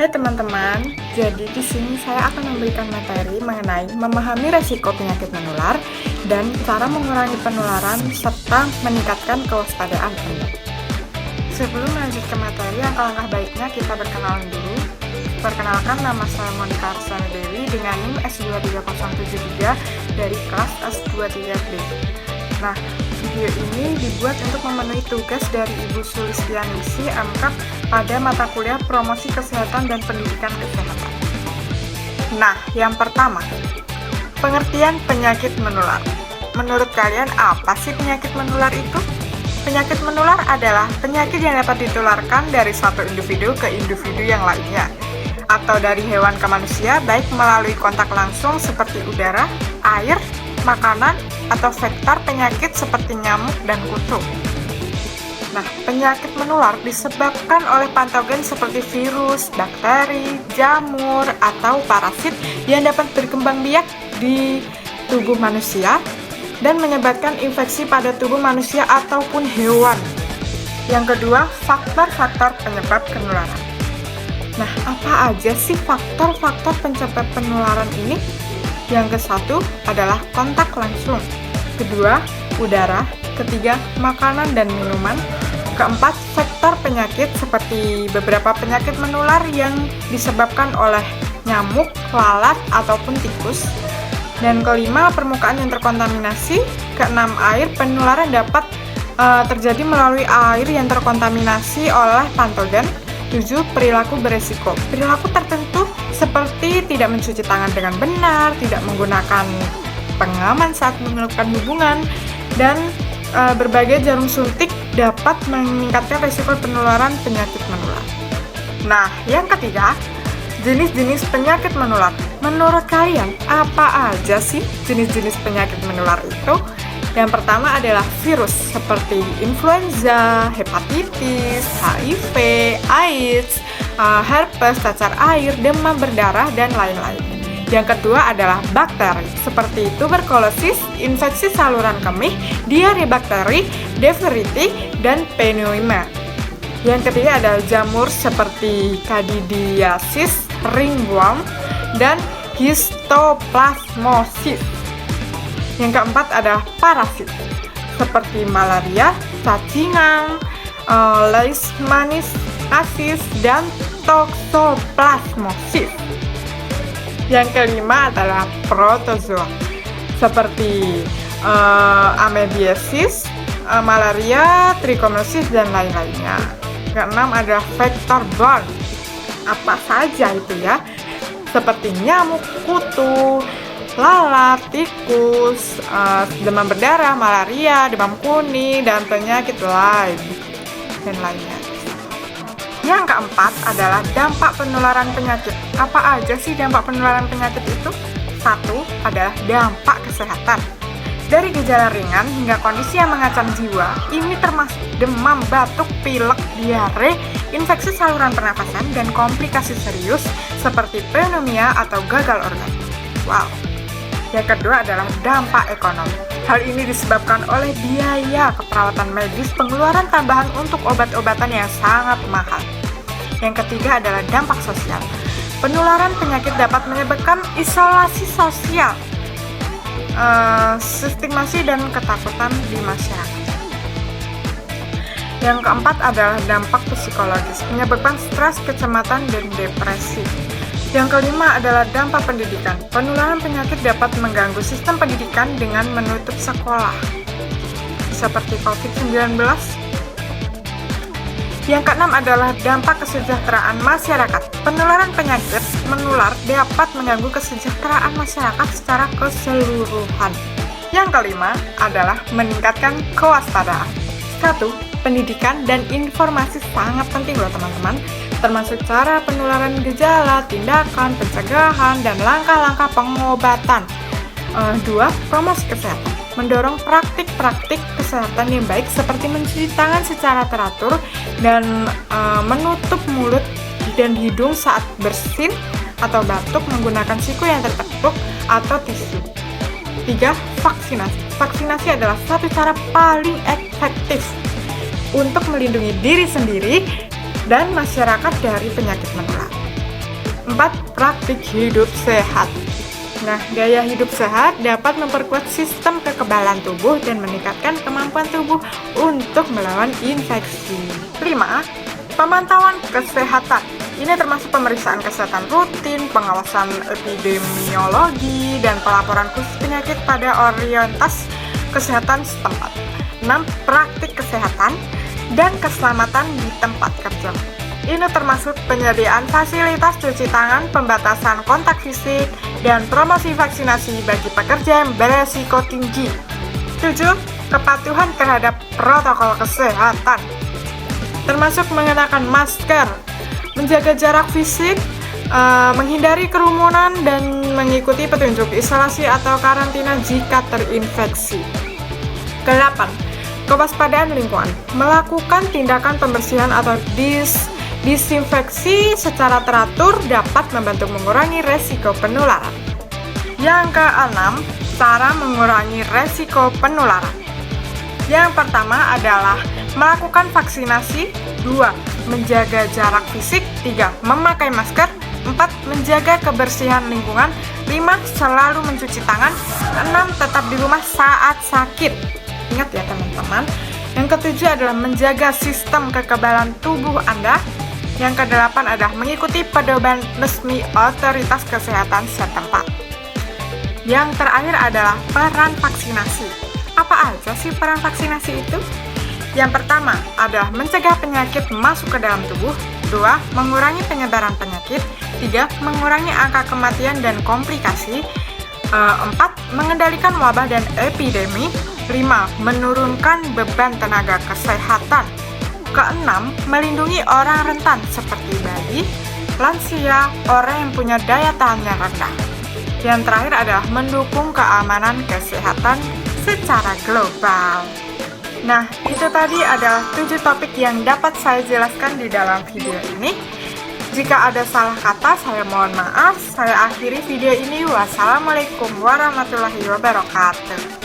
Hai teman-teman, jadi di sini saya akan memberikan materi mengenai memahami resiko penyakit menular dan cara mengurangi penularan serta meningkatkan kewaspadaan Anda. Sebelum lanjut ke materi, langkah-langkah baiknya kita berkenalan dulu. Perkenalkan, nama saya Monica Arsana Dewi dengan NIM S23073 dari kelas S23B. Nah, video ini dibuat untuk memenuhi tugas dari Ibu Sulistianingsih MKAP pada mata kuliah Promosi Kesehatan dan Pendidikan Kesehatan. Nah, yang pertama, pengertian penyakit menular. Menurut kalian, apa sih penyakit menular itu? Penyakit menular adalah penyakit yang dapat ditularkan dari satu individu ke individu yang lainnya, atau dari hewan ke manusia, baik melalui kontak langsung seperti udara, air, makanan, atau vektor penyakit seperti nyamuk dan kutu. Nah, penyakit menular disebabkan oleh patogen seperti virus, bakteri, jamur, atau parasit yang dapat berkembang biak di tubuh manusia dan menyebabkan infeksi pada tubuh manusia ataupun hewan. Yang kedua, faktor-faktor penyebab penularan. Nah, apa aja sih faktor-faktor penyebab penularan ini? Yang ke-1 adalah kontak langsung. Kedua, udara. Ketiga, makanan dan minuman. Keempat, vektor penyakit seperti beberapa penyakit menular yang disebabkan oleh nyamuk, lalat, ataupun tikus. Dan kelima, permukaan yang terkontaminasi. Keenam, air. Penularan dapat terjadi melalui air yang terkontaminasi oleh patogen. 7. Perilaku beresiko. Perilaku tertentu seperti tidak mencuci tangan dengan benar, tidak menggunakan pengaman saat melakukan hubungan, dan berbagai jarum suntik dapat meningkatkan risiko penularan penyakit menular. Nah, yang ketiga, jenis-jenis penyakit menular. Menurut kalian, apa aja sih jenis-jenis penyakit menular itu? Yang pertama adalah virus seperti influenza, hepatitis, HIV, AIDS, herpes, cacar air, demam berdarah, dan lain-lain. Yang kedua adalah bakteri seperti tuberkulosis, infeksi saluran kemih, diare bakteri, difteriti, dan pneumonia. Yang ketiga adalah jamur seperti candidiasis, ringworm, dan histoplasmosis. Yang keempat adalah parasit seperti malaria, cacingan, leishmaniasis, dan toxoplasmosis. Yang kelima adalah protozoa seperti amebiasis, malaria, trichomoniasis, dan lain-lainnya. Keenam adalah vektor borne. Apa saja itu ya? Seperti nyamuk, kutu, lalat, tikus, demam berdarah, malaria, demam kuning, dan penyakit lain dan lainnya. Yang keempat adalah dampak penularan penyakit. Apa aja sih dampak penularan penyakit itu? 1 adalah dampak kesehatan. Dari gejala ringan hingga kondisi yang mengancam jiwa, ini termasuk demam, batuk, pilek, diare, infeksi saluran pernafasan, dan komplikasi serius seperti pneumonia atau gagal organ. Wow. Yang kedua adalah dampak ekonomi. Hal ini disebabkan oleh biaya keperawatan medis, pengeluaran tambahan untuk obat-obatan yang sangat mahal. Yang ketiga adalah dampak sosial. Penularan penyakit dapat menyebabkan isolasi sosial, stigmasi, dan ketakutan di masyarakat. Yang keempat adalah dampak psikologis, menyebabkan stres, kecemasan, dan depresi. Yang kelima adalah dampak pendidikan. Penularan penyakit dapat mengganggu sistem pendidikan dengan menutup sekolah, seperti COVID-19. Yang keenam adalah dampak kesejahteraan masyarakat. Penularan penyakit menular dapat mengganggu kesejahteraan masyarakat secara keseluruhan. Yang kelima adalah meningkatkan kewaspadaan. 1. Pendidikan dan informasi sangat penting loh teman-teman, termasuk cara penularan gejala, tindakan, pencegahan, dan langkah-langkah pengobatan. 2. Promosi kesehatan. Mendorong praktik-praktik kesehatan yang baik seperti mencuci tangan secara teratur dan menutup mulut dan hidung saat bersin atau batuk menggunakan siku yang tertutup atau tisu. 3. Vaksinasi. Vaksinasi adalah satu cara paling efektif untuk melindungi diri sendiri dan masyarakat dari penyakit menular. 4. Praktik hidup sehat. Nah, gaya hidup sehat dapat memperkuat sistem kekebalan tubuh dan meningkatkan kemampuan tubuh untuk melawan infeksi. 5. Pemantauan kesehatan. Ini termasuk pemeriksaan kesehatan rutin, pengawasan epidemiologi, dan pelaporan khusus penyakit pada orientasi kesehatan setempat. 6. Praktik kesehatan dan keselamatan di tempat kerja. Ini termasuk penyediaan fasilitas cuci tangan, pembatasan kontak fisik, dan promosi vaksinasi bagi pekerja yang beresiko tinggi. 7. Kepatuhan terhadap protokol kesehatan, termasuk mengenakan masker, menjaga jarak fisik, menghindari kerumunan, dan mengikuti petunjuk isolasi atau karantina jika terinfeksi. 8. Kewaspadaan lingkungan, melakukan tindakan pembersihan atau disinfeksi secara teratur dapat membantu mengurangi resiko penularan. Yang keenam, cara mengurangi resiko penularan. Yang pertama adalah melakukan vaksinasi. 2. Menjaga jarak fisik. 3. Memakai masker. 4. Menjaga kebersihan lingkungan. 5. Selalu mencuci tangan. 6. Tetap di rumah saat sakit. Ingat ya teman-teman. Yang ketujuh adalah menjaga sistem kekebalan tubuh Anda. Yang kedelapan adalah mengikuti pedoman resmi otoritas kesehatan setempat. Yang terakhir adalah peran vaksinasi. Apa aja sih peran vaksinasi itu? Yang pertama adalah mencegah penyakit masuk ke dalam tubuh. 2. Mengurangi penyebaran penyakit. 3. Mengurangi angka kematian dan komplikasi. 4. Mengendalikan wabah dan epidemi. 5. Menurunkan beban tenaga kesehatan. Keenam, melindungi orang rentan seperti bayi, lansia, orang yang punya daya tahan yang rendah. Yang terakhir adalah mendukung keamanan kesehatan secara global. Nah, itu tadi adalah 7 topik yang dapat saya jelaskan di dalam video ini. Jika ada salah kata, saya mohon maaf. Saya akhiri video ini. Wassalamualaikum warahmatullahi wabarakatuh.